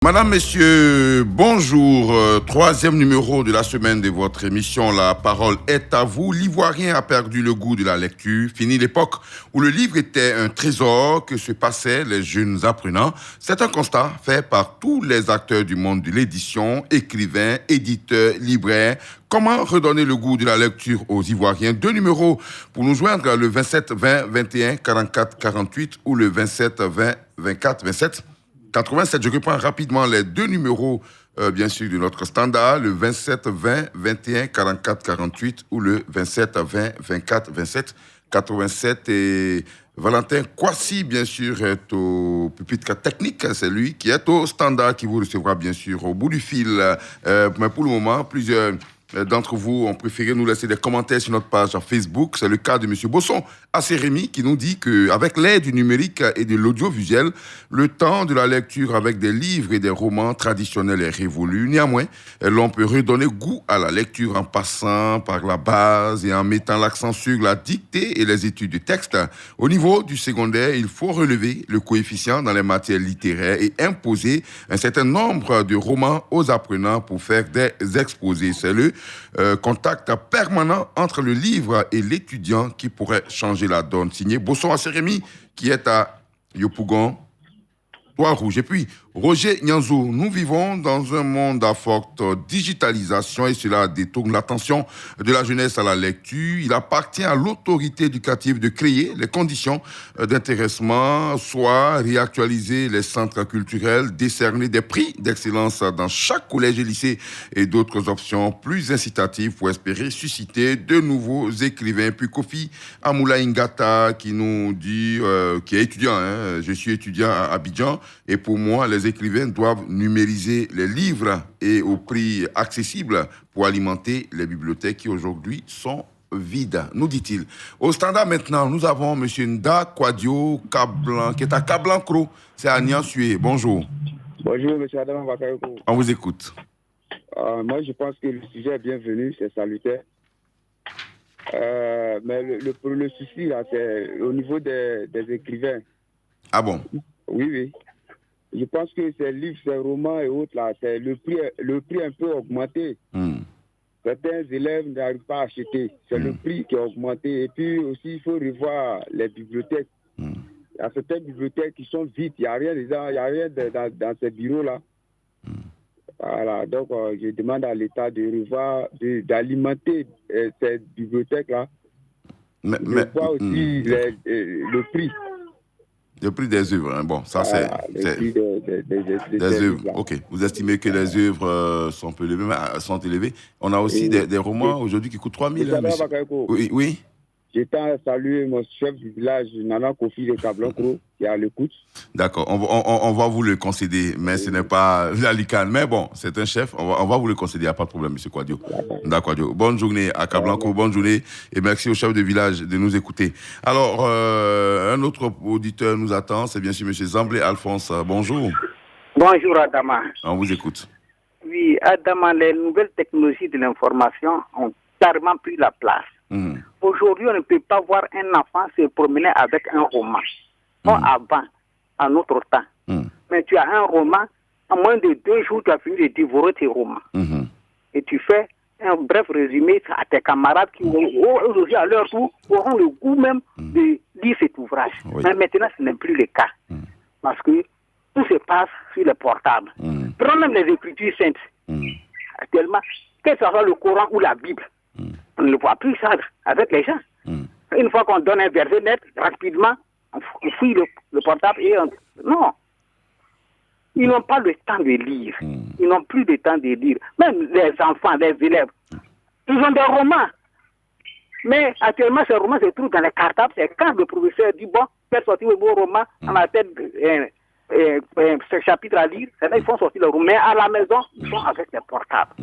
Madame, Messieurs, bonjour. Troisième numéro de la semaine de votre émission La parole est à vous. L'Ivoirien a perdu le goût de la lecture. Fini l'époque où le livre était un trésor que se passaient les jeunes apprenants. C'est un constat fait par tous les acteurs du monde de l'édition, écrivains, éditeurs, libraires. Comment redonner le goût de la lecture aux Ivoiriens? Deux numéros pour nous joindre, le 27 20 21 44 48 ou le 27 20 24 27 87. Je reprends rapidement les deux numéros, bien sûr, de notre standard, le 27 20 21 44 48 ou le 27 20 24 27 87. Et Valentin Kwasi, bien sûr, est au pupitre technique. C'est lui qui est au standard, qui vous recevra, bien sûr, au bout du fil. Mais pour le moment, plusieurs d'entre vous ont préféré nous laisser des commentaires sur notre page Facebook. C'est le cas de M. Bosson Assérémy qui nous dit qu'avec l'aide du numérique et de l'audiovisuel, le temps de la lecture avec des livres et des romans traditionnels est révolu. Néanmoins, l'on peut redonner goût à la lecture en passant par la base et en mettant l'accent sur la dictée et les études de texte. Au niveau du secondaire, il faut relever le coefficient dans les matières littéraires et imposer un certain nombre de romans aux apprenants pour faire des exposés. C'est le contact permanent entre le livre et l'étudiant qui pourrait changer la donne. Signé Bosson Assérémy, qui est à Yopougon, Rouge. Et puis, Roger Nyanzou, nous vivons dans un monde à forte digitalisation et cela détourne l'attention de la jeunesse à la lecture. Il appartient à l'autorité éducative de créer les conditions d'intéressement, soit réactualiser les centres culturels, décerner des prix d'excellence dans chaque collège et lycée et d'autres options plus incitatives pour espérer susciter de nouveaux écrivains. Puis Kofi Amoula Ingata qui nous dit, qui est étudiant, je suis étudiant à Abidjan, et pour moi, les écrivains doivent numériser les livres et au prix accessible pour alimenter les bibliothèques qui aujourd'hui sont vides, nous dit-il. Au standard maintenant, nous avons M. Nda Kwadio Kablan, qui est à Kablancro, c'est à Niansué. Bonjour. Bonjour, M. Adam Bakayoko. On vous écoute. Moi, je pense que le sujet est bienvenu, c'est salutaire. Mais le souci, là, c'est au niveau des écrivains. Ah bon? Oui. Je pense que ces livres, ces romans et autres, là, c'est le prix un peu augmenté. Certains élèves n'arrivent pas à acheter. C'est le prix qui a augmenté. Et puis aussi, il faut revoir les bibliothèques. Il y a certaines bibliothèques qui sont vides. Il n'y a rien dans ces bureaux-là. Voilà, donc je demande à l'État de revoir, d'alimenter ces bibliothèques-là. Mais voir aussi le prix. Le prix des œuvres, hein. Bon, ça c'est le prix des œuvres. Ok, vous estimez que les œuvres sont élevées. On a aussi des romans aujourd'hui qui coûtent 3 000. Oui. J'étais à saluer mon chef du village, Nana Kofi de Kablancro, qui est à l'écoute. D'accord, on va vous le concéder, mais ce n'est pas la licane. Mais bon, c'est un chef, on va vous le concéder, il n'y a pas de problème, M. Kwadio. D'accord. Bonne journée à Kablancro, bonne journée, et merci au chef de village de nous écouter. Alors, un autre auditeur nous attend, c'est bien sûr M. Zamblé Alphonse. Bonjour. Bonjour Adama. On vous écoute. Oui, Adama, les nouvelles technologies de l'information ont carrément pris la place. Aujourd'hui, on ne peut pas voir un enfant se promener avec un roman. Avant, à notre temps. Mais tu as un roman, en moins de 2 jours, tu as fini de dévorer tes romans. Et tu fais un bref résumé à tes camarades qui, aujourd'hui, à leur tour, auront le goût même de lire cet ouvrage. Oui. Mais maintenant, ce n'est plus le cas. Parce que tout se passe sur les portables. Prenons même les Écritures saintes. Actuellement, que ce soit le Coran ou la Bible, on ne voit plus ça avec les gens. Une fois qu'on donne un verset net, rapidement, on fouille le portable et non. Ils n'ont pas le temps de lire. Ils n'ont plus le temps de lire. Même les enfants, les élèves, ils ont des romans. Mais actuellement, ces romans se trouvent dans les cartables. C'est quand le professeur dit, bon, faites sortir le beau roman dans la tête, ce chapitre à lire, c'est là ils font sortir le roman. Mais à la maison, ils sont avec les portables.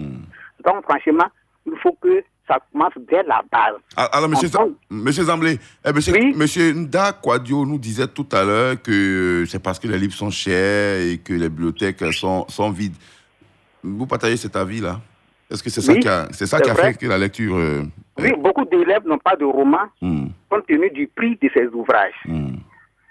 Donc, franchement, il faut que ça commence dès la base. Alors, monsieur Zamblé, monsieur Nda Kwadio nous disait tout à l'heure que c'est parce que les livres sont chers et que les bibliothèques sont vides. Vous partagez cet avis-là? Est-ce que c'est ça qui a fait que la lecture... Oui, beaucoup d'élèves n'ont pas de romans compte tenu du prix de ces ouvrages.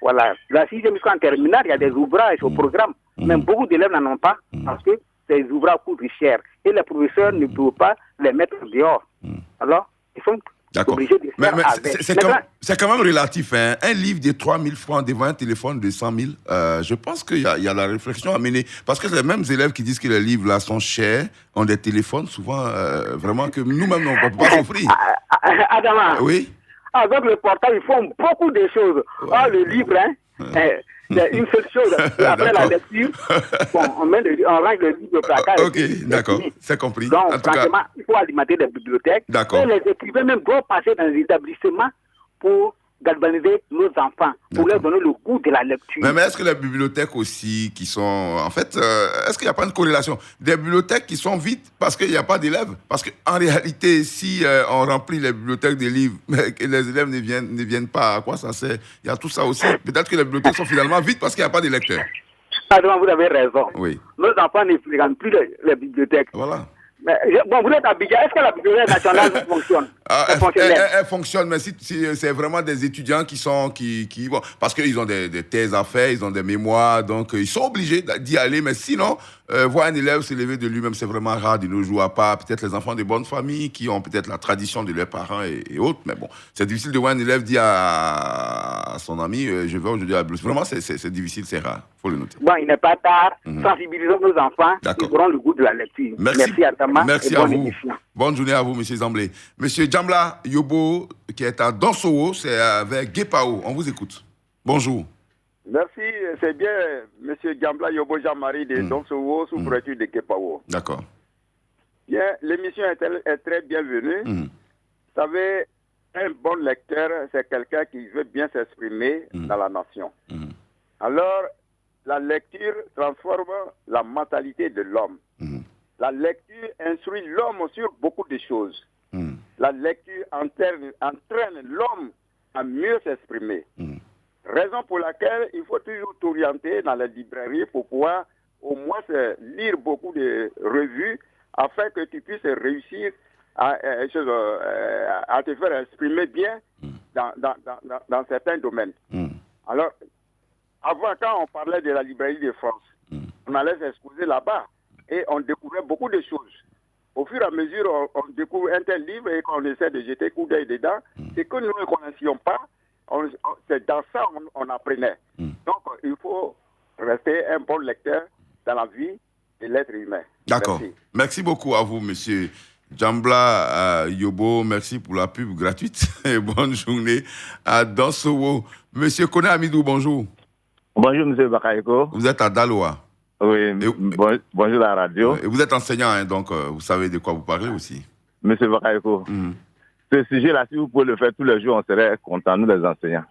Voilà. La 6e en terminale, il y a des ouvrages au programme. Mais beaucoup d'élèves n'en ont pas parce que ces ouvrages coûtent cher. Et les professeurs ne peuvent pas les mettre dehors. Alors, ils sont obligés de faire avec. C'est quand même relatif. Hein. Un livre de 3 000 francs devant un téléphone de 100 000, je pense qu'il y a la réflexion à mener. Parce que les mêmes élèves qui disent que les livres là sont chers ont des téléphones souvent vraiment que nous-mêmes, on ne peut pas s'offrir. Adama, oui. Avec le portable, ils font beaucoup de choses. Ah, le livre, c'est une seule chose. Après la lecture, on range le livre au placard. Ok, d'accord, c'est compris. Donc, franchement, il faut alimenter des bibliothèques. D'accord. Et les écrivains même doivent passer dans les établissements pour galvaniser nos enfants, pour leur donner le goût de la lecture. Mais est-ce que les bibliothèques aussi qui sont... En fait, est-ce qu'il n'y a pas une corrélation? Des bibliothèques qui sont vides parce qu'il n'y a pas d'élèves? Parce qu'en réalité, si on remplit les bibliothèques des livres, mais que les élèves ne viennent pas, à quoi ça sert? Il y a tout ça aussi. Peut-être que les bibliothèques sont finalement vides parce qu'il n'y a pas de lecteurs. Pardon, vous avez raison. Oui. Nos enfants ne fréquentent plus les bibliothèques. Voilà. Mais, bon, vous êtes à Abidjan. Est-ce que la bibliothèque nationale fonctionne? Elle fonctionne, mais si c'est vraiment des étudiants qui vont, parce qu'ils ont des thèses à faire, ils ont des mémoires, donc ils sont obligés d'y aller. Mais sinon, voir un élève se lever de lui-même, c'est vraiment rare de nos jours, à part peut-être les enfants de bonnes familles qui ont peut-être la tradition de leurs parents et autres. Mais bon, c'est difficile de voir un élève dire à son ami, je vais aujourd'hui à la bibliothèque. Vraiment, c'est difficile, c'est rare. Faut le noter. Bon, il n'est pas tard. Sensibilisons nos enfants. Ils auront le goût de la lecture. Merci Adama. Merci à vous. Bonne journée à vous, M. Zamblé. M. Djambla Yobo, qui est à Dansowo, c'est avec Guépao. On vous écoute. Bonjour. Merci, c'est bien M. Djambla Yobo Jean-Marie de Dansowo, sous préfecture de Guépao. D'accord. Bien, l'émission est très bienvenue. Vous savez, un bon lecteur, c'est quelqu'un qui veut bien s'exprimer dans la nation. Alors, la lecture transforme la mentalité de l'homme. La lecture instruit l'homme sur beaucoup de choses. La lecture entraîne l'homme à mieux s'exprimer. Raison pour laquelle il faut toujours t'orienter dans les librairies pour pouvoir au moins lire beaucoup de revues afin que tu puisses réussir à te faire exprimer bien dans certains domaines. Alors, avant, quand on parlait de la librairie de France, on allait s'exposer là-bas et on découvrait beaucoup de choses. Au fur et à mesure, on découvre un tel livre et qu'on essaie de jeter coup d'œil dedans, c'est que nous ne connaissions pas, c'est dans ça qu'on apprenait. Donc, il faut rester un bon lecteur dans la vie de l'être humain. D'accord. Merci beaucoup à vous, monsieur Djambla Yobo. Merci pour la pub gratuite et bonne journée à Dansowo. Monsieur Kone Amidou, bonjour. Bonjour, monsieur Bakayoko. Vous êtes à Daloa. Oui, bonjour la radio. Et vous êtes enseignant, hein, donc vous savez de quoi vous parlez aussi. Monsieur Bakayoko, ce sujet-là, si vous pouvez le faire tous les jours, on serait contents, nous les enseignants.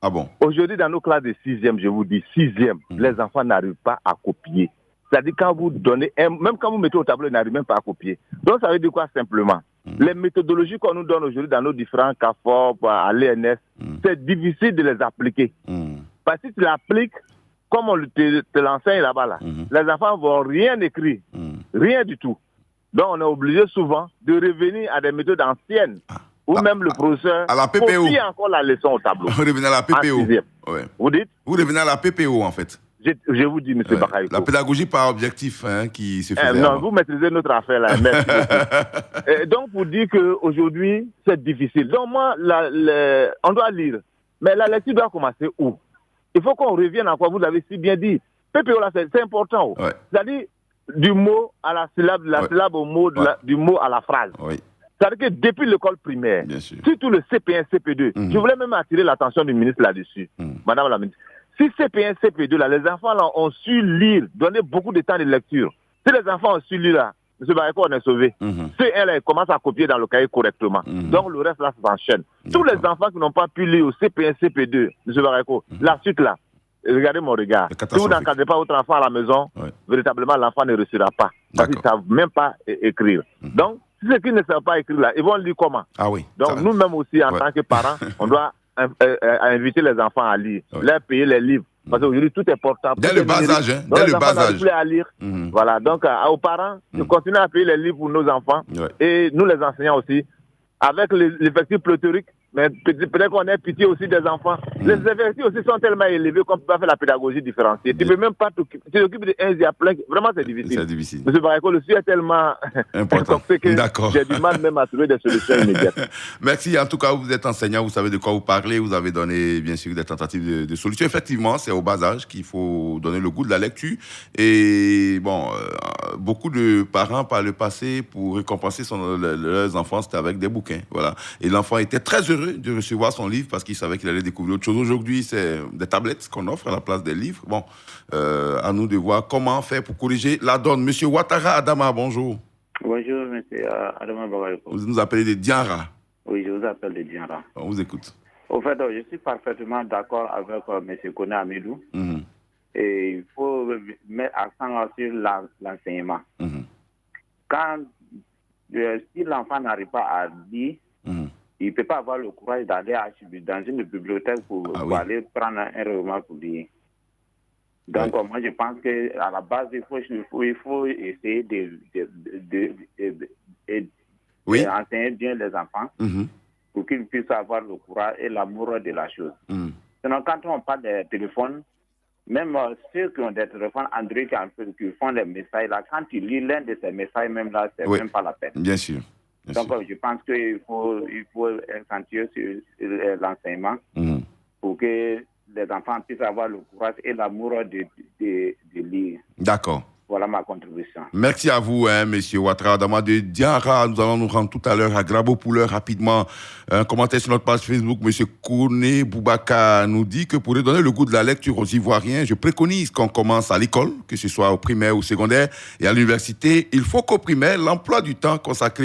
Ah bon? Aujourd'hui, dans nos classes de 6e, je vous dis, 6e, les enfants n'arrivent pas à copier. C'est-à-dire, quand vous donnez, même quand vous mettez au tableau, ils n'arrivent même pas à copier. Donc, ça veut dire quoi simplement? Les méthodologies qu'on nous donne aujourd'hui dans nos différents CAFOP, à l'ENS, c'est difficile de les appliquer. Parce que si tu l'appliques, comme on te l'enseigne là-bas, là, les enfants ne vont rien écrire. Rien du tout. Donc, on est obligé souvent de revenir à des méthodes anciennes. Ou même le professeur copie encore la leçon au tableau. Vous revenez à la PPO. Ouais. Vous dites? Vous revenez à la PPO, en fait. Je vous dis, M. Bakayoko. La pédagogie par objectif qui se faisait non, avant. vous maîtrisez notre affaire là. Merci beaucoup. Et donc, vous dites qu'aujourd'hui, c'est difficile. Donc, moi, on doit lire. Mais la lecture doit commencer où? Il faut qu'on revienne à quoi vous avez si bien dit. PPO, là, c'est important. Ouais. C'est-à-dire, du mot à la syllabe, de la syllabe au mot, du mot à la phrase. Oui. C'est-à-dire que depuis l'école primaire, surtout le CP1, CP2, je voulais même attirer l'attention du ministre là-dessus, Madame la ministre. Si CP1, CP2, là, les enfants là, ont su lire, donner beaucoup de temps de lecture. Si les enfants ont su lire, là, M. Bareko, on est sauvé. C1, là, ils commencent à copier dans le cahier correctement. Donc, le reste, là, s'enchaîne. Tous les enfants qui n'ont pas pu lire au CP1, CP2, M. Bareko, la suite, là, regardez mon regard. Si vous n'encadrez pas votre enfant à la maison, véritablement, l'enfant ne réussira pas. Parce qu'ils ne savent même pas écrire. Donc, si ceux qui ne savent pas écrire, là, ils vont lire comment? Ah oui. Donc, nous-mêmes aussi, en tant que parents, on doit inviter les enfants à lire, leur payer les livres. Parce qu'aujourd'hui, tout est portable. Dès le bas âge, hein. Dès le bas âge. Plus à lire. Voilà. Donc, aux parents, de continuer à payer les livres pour nos enfants. Et nous, les enseignants aussi, avec l'effectif pléthorique, Mais peut-être qu'on ait pitié aussi des enfants. Les effectifs aussi sont tellement élevés qu'on ne peut pas faire la pédagogie différenciée. Tu ne peux même pas t'occuper de 1, il y a plein. Vraiment, c'est difficile. C'est difficile. Monsieur Barako, le sujet est tellement important que D'accord. j'ai du mal même à trouver des solutions immédiates. Merci. En tout cas, vous êtes enseignant, vous savez de quoi vous parlez. Vous avez donné, bien sûr, des tentatives de solutions. Effectivement, c'est au bas âge qu'il faut donner le goût de la lecture. Et bon, beaucoup de parents, par le passé, pour récompenser leurs enfants, c'était avec des bouquins. Voilà. Et l'enfant était très heureux de recevoir son livre parce qu'il savait qu'il allait découvrir autre chose. Aujourd'hui, c'est des tablettes qu'on offre à la place des livres. Bon, à nous de voir comment faire pour corriger la donne. Monsieur Ouattara Adama, bonjour. Bonjour, monsieur Adama Bagariko. Vous nous appelez de Dianra. Oui, je vous appelle de Dianra. On vous écoute. Au fait, je suis parfaitement d'accord avec monsieur Kone Amidou. Et il faut mettre accent sur l'enseignement. Quand, si l'enfant n'arrive pas à lire, il ne peut pas avoir le courage d'aller dans une bibliothèque pour aller prendre un roman pour lire. Donc, moi, je pense qu'à la base, il faut essayer d'enseigner bien les enfants pour qu'ils puissent avoir le courage et l'amour de la chose. Sinon, quand on parle des téléphones, même ceux qui ont des téléphones Android qui font des messages, là, quand ils lisent l'un de ces messages, même là, c'est même pas la peine. Bien sûr. Donc, je pense qu'il faut accentuer sur l'enseignement pour que les enfants puissent avoir le courage et l'amour de lire. D'accord. Voilà ma contribution. Merci à vous, monsieur Ouattara Adama de Dianra. Nous allons nous rendre tout à l'heure à Grabo-Pouleur rapidement. Un commentaire sur notre page Facebook, monsieur Kone Boubaka nous dit que pour redonner le goût de la lecture aux Ivoiriens, je préconise qu'on commence à l'école, que ce soit au primaire ou au secondaire, et à l'université. Il faut qu'au primaire, l'emploi du temps consacre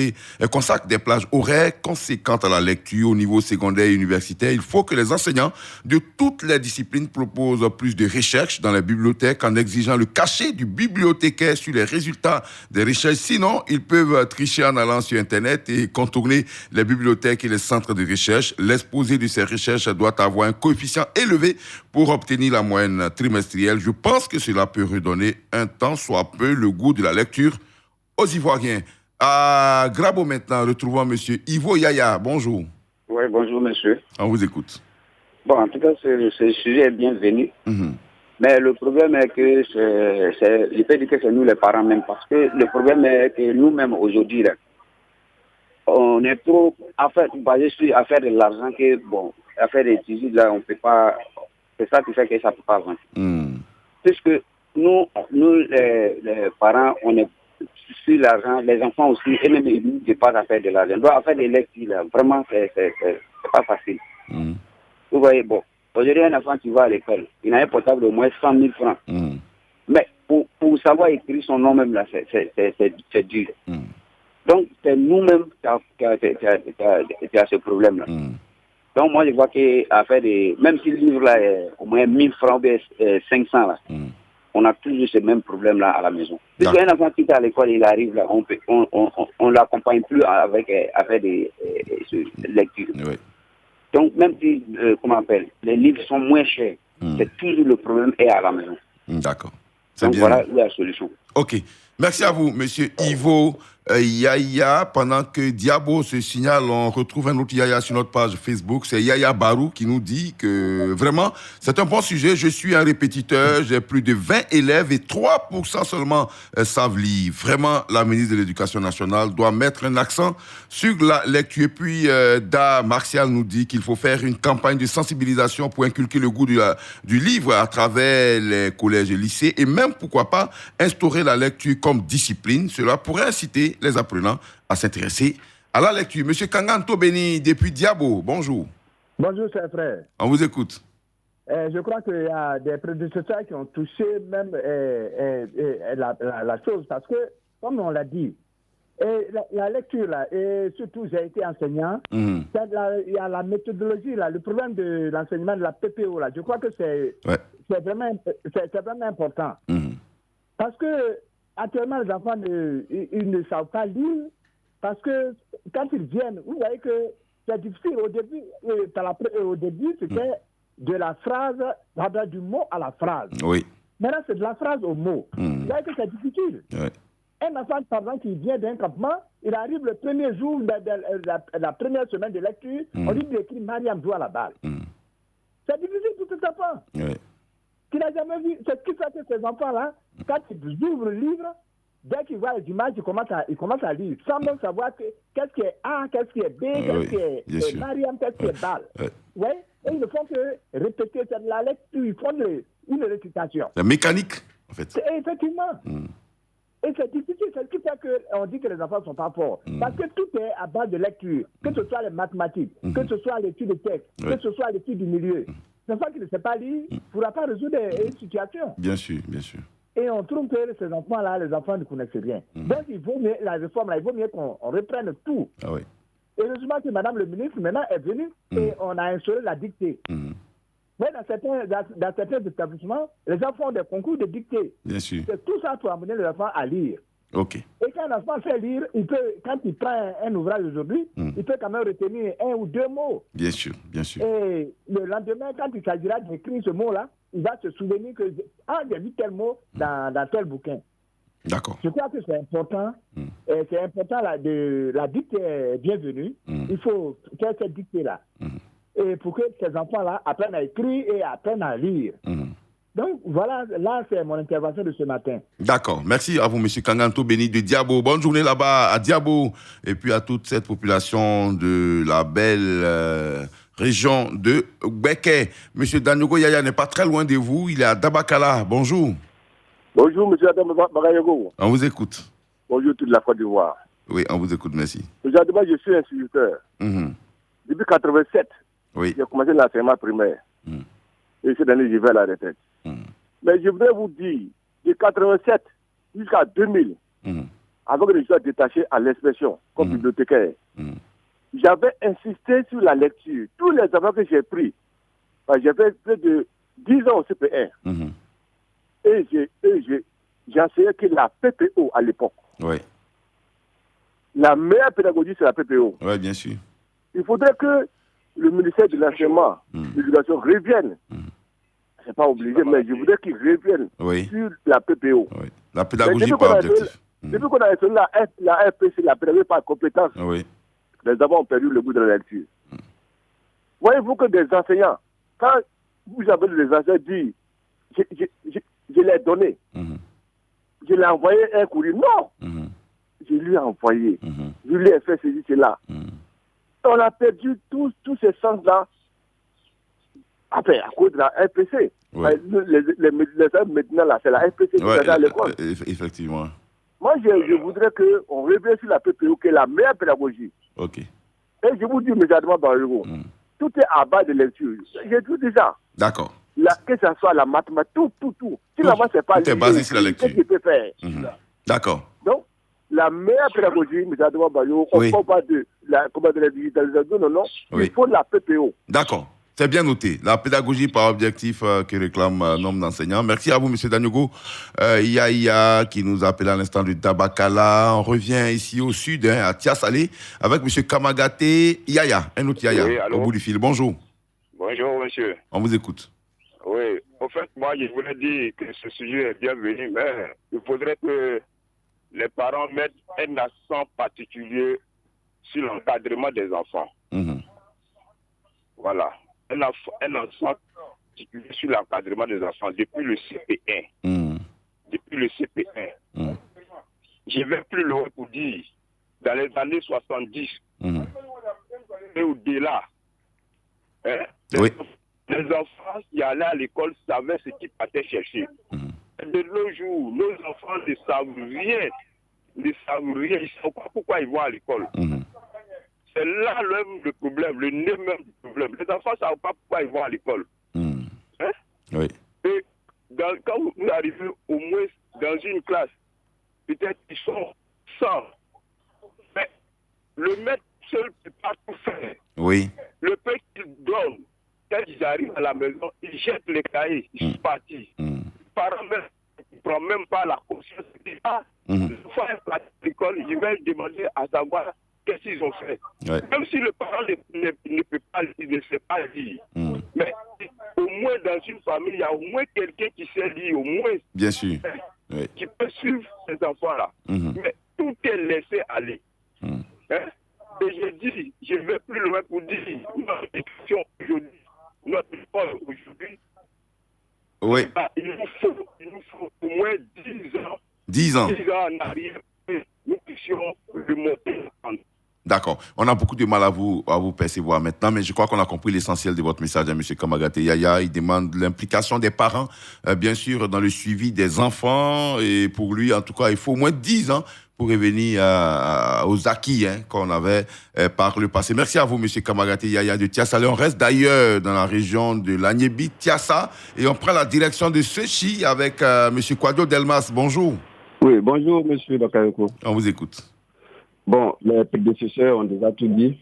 des plages horaires conséquentes à la lecture au niveau secondaire et universitaire. Il faut que les enseignants de toutes les disciplines proposent plus de recherches dans les bibliothèques en exigeant le cachet du bibliothécaire sur les résultats des recherches. Sinon, ils peuvent tricher en allant sur Internet et contourner les bibliothèques et les centres de recherche. L'exposé de ces recherches doit avoir un coefficient élevé pour obtenir la moyenne trimestrielle. Je pense que cela peut redonner un tant soit peu le goût de la lecture aux Ivoiriens. À Grabo maintenant, retrouvons monsieur Ivo Yaya. Bonjour. Oui, bonjour monsieur. On vous écoute. Bon, en tout cas, ce sujet est bienvenu. Mais le problème est que je peux dire que c'est nous les parents même, parce que le problème est que nous-mêmes aujourd'hui, là, on est trop basé sur à faire de l'argent que, bon, à faire des études, là, on peut pas, c'est ça qui fait que ça ne peut pas avancer. Puisque nous les parents, on est sur l'argent, les enfants aussi, et même ils ne peuvent pas faire de l'argent. On doit faire des lectures, là, vraiment, c'est pas facile. Vous voyez, bon. Aujourd'hui, un enfant qui va à l'école, il a un portable de moins 100 000 francs. Mais pour savoir écrire son nom même là, c'est dur. Donc, c'est nous-mêmes qui a ce problème-là. Donc, moi, je vois qu'à faire même si le livre là est au moins 1000 francs ou 500 là, on a toujours ce même problème-là à la maison. Si un enfant qui est à l'école, il arrive là, on l'accompagne plus avec à faire des lectures. Donc, même si, les livres sont moins chers, c'est toujours le problème est à la maison. D'accord. Donc, voilà la solution. OK. Merci à vous, monsieur Ivo Yaya. Pendant que Diabo se signale, on retrouve un autre Yaya sur notre page Facebook. C'est Yaya Barou qui nous dit que vraiment, c'est un bon sujet. Je suis un répétiteur, j'ai plus de 20 élèves et 3% seulement savent lire. Vraiment, la ministre de l'Éducation nationale doit mettre un accent sur la lecture. Et puis, Da Martial nous dit qu'il faut faire une campagne de sensibilisation pour inculquer le goût du livre à travers les collèges et lycées et même, pourquoi pas, instaurer la lecture comme discipline. Cela pourrait inciter les apprenants à s'intéresser à la lecture. Monsieur Kanganto Beni, depuis Diabo, bonjour. Bonjour, chers frères. On vous écoute. Je crois qu'il y a des prédécesseurs qui ont touché même la chose, parce que, comme on l'a dit, la lecture, là, et surtout, j'ai été enseignant, il y a la méthodologie, là, le problème de l'enseignement de la PPO, là, je crois que c'est vraiment important. Parce que, actuellement, les enfants, ils ne savent pas lire, parce que quand ils viennent, vous voyez que c'est difficile. Au début, c'était de la phrase, du mot à la phrase. Oui. Maintenant, c'est de la phrase au mot. Vous voyez que c'est difficile. Un enfant, par exemple, qui vient d'un campement, il arrive le premier jour de la première semaine de lecture, on lui dit d'écrire Mariam joue à la balle. C'est difficile pour tout enfant. Oui. Qui n'a jamais vu. C'est ce qui fait que ces enfants-là, quand ils ouvrent le livre, dès qu'ils voient les images, ils commencent à lire, sans même savoir qu'est-ce qui est A, qu'est-ce qui est B, qu'est-ce qui est Mariam, qu'est-ce qui est balle. Oui. Et ils ne font que répéter la lecture, ils font une récitation. La mécanique, en fait. Effectivement. Et c'est difficile, c'est ce qui fait qu'on dit que les enfants ne sont pas forts. Parce que tout est à base de lecture, que ce soit les mathématiques, que ce soit l'étude de texte, que ce soit l'étude du milieu. L'enfant qui ne sait pas lire ne pourra pas résoudre une situation. Bien sûr, bien sûr. Et on trouve que ces enfants-là, les enfants ne connaissent rien. Donc il vaut mieux, la réforme, il vaut mieux qu'on reprenne tout. Ah oui. Et heureusement que Madame le ministre, maintenant, est venue et on a instauré la dictée. Mais dans certains établissements, les enfants font des concours de dictée. Bien sûr. C'est tout ça pour amener les enfants à lire. Ok. Et quand un enfant fait lire, quand il prend un ouvrage aujourd'hui, il peut quand même retenir 1 ou 2 mots. Bien sûr, bien sûr. Et le lendemain, quand il s'agira d'écrire ce mot-là, il va se souvenir que j'ai vu tel mot dans tel bouquin. D'accord. Je crois que c'est important. C'est important, la dictée est bienvenue. Il faut faire cette dictée-là. Et pour que ces enfants-là apprennent à écrire et apprennent à lire. Donc voilà, là c'est mon intervention de ce matin. D'accord, merci à vous, M. Kanganto Béni de Diabo. Bonne journée là-bas à Diabo et puis à toute cette population de la belle région de Gbeke. M. Danyogo Yaya n'est pas très loin de vous, il est à Dabakala. Bonjour. Bonjour, M. Adam Bagayogo. On vous écoute. Bonjour, toute la Côte d'Ivoire. Oui, on vous écoute, merci. M. Adam, je suis instituteur. Depuis 87, j'ai commencé l'enseignement primaire. Et cette année, je vais à la retraite. Mais je voudrais vous dire, de 87 jusqu'à 2000, avant que je sois détaché à l'inspection comme bibliothécaire, j'avais insisté sur la lecture. Tous les enfants que j'ai pris, j'ai fait plus de 10 ans au CP1. Et j'ai enseigné que la PPO à l'époque. Oui. La meilleure pédagogie, c'est la PPO. Oui, bien sûr. Il faudrait que le ministère de l'Enseignement, de l'Éducation revienne. C'est pas obligé, mais je voudrais qu'ils reviennent sur la PPO. Oui. La pédagogie par objectif. Depuis qu'on a installé la RPC, la pédagogie par compétence, les enfants ont perdu le goût de la lecture. Voyez-vous que des enseignants, quand vous avez des enseignants dit, je l'ai donné, je l'ai envoyé un courrier. Non, je lui ai envoyé, je lui ai fait ceci, cela. On a perdu tous ces sens-là. Après, à cause de la RPC. Les maintenant, là, c'est la RPC qui est à l'école. Effectivement. Moi, je voudrais qu'on revienne sur la PPO, qui est la meilleure pédagogie. Ok. Et je vous dis, M. Adama Barrego, tout est à bas de lecture. J'ai tout dit ça. D'accord. Que ce soit la mathématique, tout. Si la maths, c'est pas tout est basé sur la lecture. Qu'est-ce qu'il peut faire? D'accord. Donc, la meilleure pédagogie, M. Adama Barrego, on ne parle pas de la digitalisation, non. Il faut la PPO. D'accord. C'est bien noté. La pédagogie par objectif que réclame un nombre d'enseignants. Merci à vous, M. Danyogo. Yaya, qui nous appelle à l'instant de Dabakala. On revient ici au sud, à Tiasalé, avec M. Kamagate Yaya, un autre Yaya, au bout du fil. Bonjour. Bonjour, monsieur. On vous écoute. Oui, en fait, moi, je voulais dire que ce sujet est bienvenu, mais il faudrait que les parents mettent un accent particulier sur l'encadrement des enfants. Voilà. Un accent particulier sur l'encadrement des enfants depuis le CP1. Depuis le CP1. Je vais plus loin pour dire, dans les années 70, et au-delà, les enfants qui allaient à l'école savaient ce qu'ils partaient chercher. De nos jours, nos enfants ne savent rien. Ils ne savent pas pourquoi ils vont à l'école. C'est là le problème, le nez même du problème. Les enfants ne savent pas pourquoi ils vont à l'école. Oui. Et quand vous arrivez au moins dans une classe, peut-être qu'ils sont 100. Mais le maître seul ne peut pas tout faire. Oui. Le peu qu'ils donnent, quand ils arrivent à la maison, ils jettent les cahiers, ils sont partis. Les parents ne prennent même pas la conscience. Ils disent, une fois à l'école, je vais demander à savoir qu'est-ce qu'ils ont fait. Même si le parent ne peut pas, il ne sait pas lire. Mais au moins dans une famille, il y a au moins quelqu'un qui sait lire, au moins. Bien sûr. qui peut suivre ces enfants-là. Mais tout est laissé aller. Hein? Et je vais plus loin pour dire, notre éducation aujourd'hui, oui. Il nous faut au moins 10 ans. 10 ans. 10 ans en arrière, nous puissions remonter en. D'accord. On a beaucoup de mal à vous percevoir maintenant, mais je crois qu'on a compris l'essentiel de votre message à M. Kamagaté Yaya. Il demande l'implication des parents, bien sûr, dans le suivi des enfants. Et pour lui, en tout cas, il faut au moins 10 ans pour revenir aux acquis qu'on avait par le passé. Merci à vous, M. Kamagaté Yaya de Tiassa. On reste d'ailleurs dans la région de l'Agnébi, Tiassa, et on prend la direction de Séchi avec M. Kwadjo Delmas. Bonjour. Oui, bonjour, M. Bakayoko. On vous écoute. Bon, les prédécesseurs ont déjà tout dit,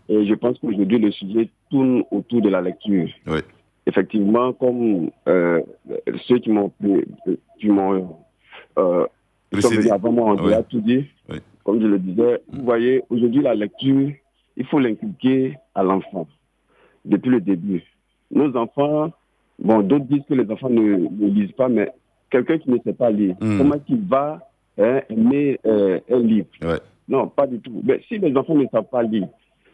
et je pense qu'aujourd'hui, le sujet tourne autour de la lecture. Oui. Effectivement, comme ceux qui m'ont avant moi ont déjà tout dit, comme je le disais, vous voyez, aujourd'hui, la lecture, il faut l'inculquer à l'enfant, depuis le début. Nos enfants, bon, d'autres disent que les enfants ne lisent pas, mais quelqu'un qui ne sait pas lire, comment il va aimer un livre? Non, pas du tout. Mais si les enfants ne savent pas lire,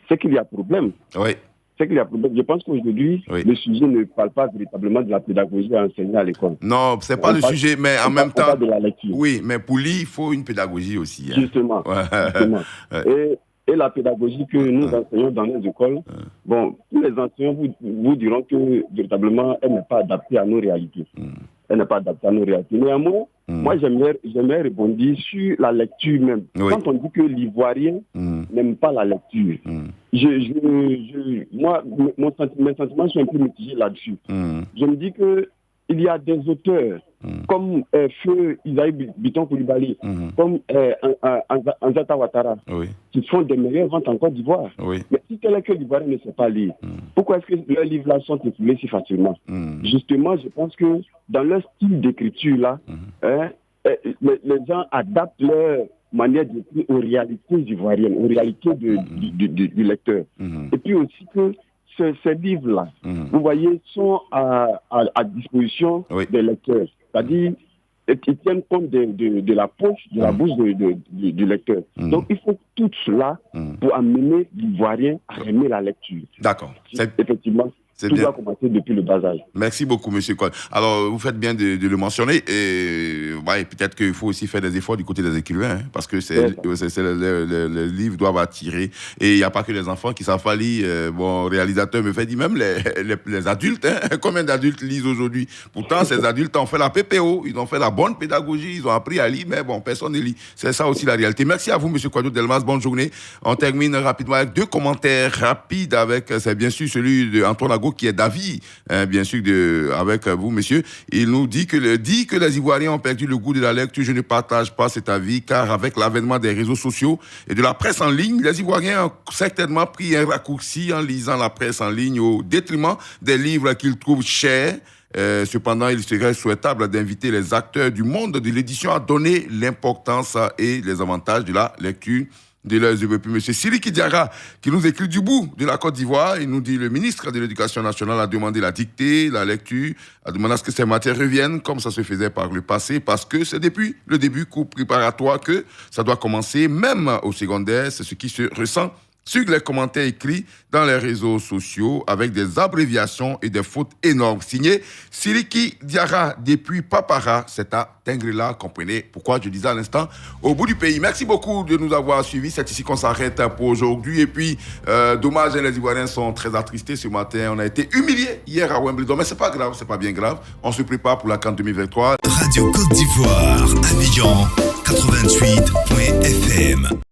c'est qu'il y a problème. Oui. C'est qu'il y a problème. Je pense qu'aujourd'hui, le sujet ne parle pas véritablement de la pédagogie à enseigner à l'école. Non, c'est pas le sujet, mais en même temps. De la lecture. Oui, mais pour lire, il faut une pédagogie aussi. Justement. Justement. Et la pédagogie que nous enseignons dans nos écoles, bon, tous les enseignants vous diront que véritablement, elle n'est pas adaptée à nos réalités. Elle n'est pas adaptée à nos réalités. Néanmoins, moi, j'aimerais rebondir sur la lecture même. Quand on dit que l'Ivoirien n'aime pas la lecture, moi, mes sentiments sont un peu mitigés là-dessus. Je me dis que il y a des auteurs comme Feu Isaïe Biton Koulibaly, comme Anzata Ouattara, qui font des meilleures ventes en Côte d'Ivoire. Mais si tel est que l'Ivoirien ne sait pas lire, pourquoi est-ce que leurs livres-là sont écoulés si facilement? Justement, je pense que dans leur style d'écriture-là, les gens adaptent leur manière d'écrire aux réalités ivoiriennes, aux réalités du lecteur. Et puis aussi que ces livres-là, vous voyez, sont à disposition des lecteurs. C'est-à-dire, ils tiennent compte de la poche, de la bouche du lecteur. Donc, il faut tout cela pour amener l'Ivoirien à aimer la lecture. D'accord. Effectivement. Tout doit commencer depuis le bas âge. Merci beaucoup, M. Kouad. Alors, vous faites bien de le mentionner. Et peut-être qu'il faut aussi faire des efforts du côté des écrivains, parce que les livres doivent attirer. Et il n'y a pas que les enfants qui savent pas lire. Bon, réalisateur me fait dire même les adultes. Combien d'adultes lisent aujourd'hui? Pourtant, ces adultes ont fait la PPO, ils ont fait la bonne pédagogie, ils ont appris à lire, mais bon, personne ne lit. C'est ça aussi la réalité. Merci à vous, M. Kwadjo Delmas. Bonne journée. On termine rapidement avec 2 commentaires rapides. C'est bien sûr celui d'Antoine Lago, qui est d'avis, bien sûr, avec vous, monsieur. Il nous dit que les Ivoiriens ont perdu le goût de la lecture. Je ne partage pas cet avis, car avec l'avènement des réseaux sociaux et de la presse en ligne, les Ivoiriens ont certainement pris un raccourci en lisant la presse en ligne au détriment des livres qu'ils trouvent chers. Cependant, il serait souhaitable d'inviter les acteurs du monde de l'édition à donner l'importance et les avantages de la lecture de leurs œuvres. Puis M. Siliki Diarra, qui nous écrit du bout de la Côte d'Ivoire, il nous dit: le ministre de l'Éducation nationale a demandé la dictée, la lecture, a demandé à ce que ces matières reviennent comme ça se faisait par le passé, parce que c'est depuis le début cours préparatoire que ça doit commencer, même au secondaire. C'est ce qui se ressent sur les commentaires écrits dans les réseaux sociaux avec des abréviations et des fautes énormes. Signé Siliki Diarra depuis Papara, c'est à Tingrela. Comprenez pourquoi je disais à l'instant au bout du pays. Merci beaucoup de nous avoir suivis. C'est ici qu'on s'arrête pour aujourd'hui. Et puis, dommage, les Ivoiriens sont très attristés ce matin. On a été humiliés hier à Wimbledon, mais c'est pas grave, c'est pas bien grave. On se prépare pour la CAN 2023. Radio Côte d'Ivoire, Abidjan 88.fr.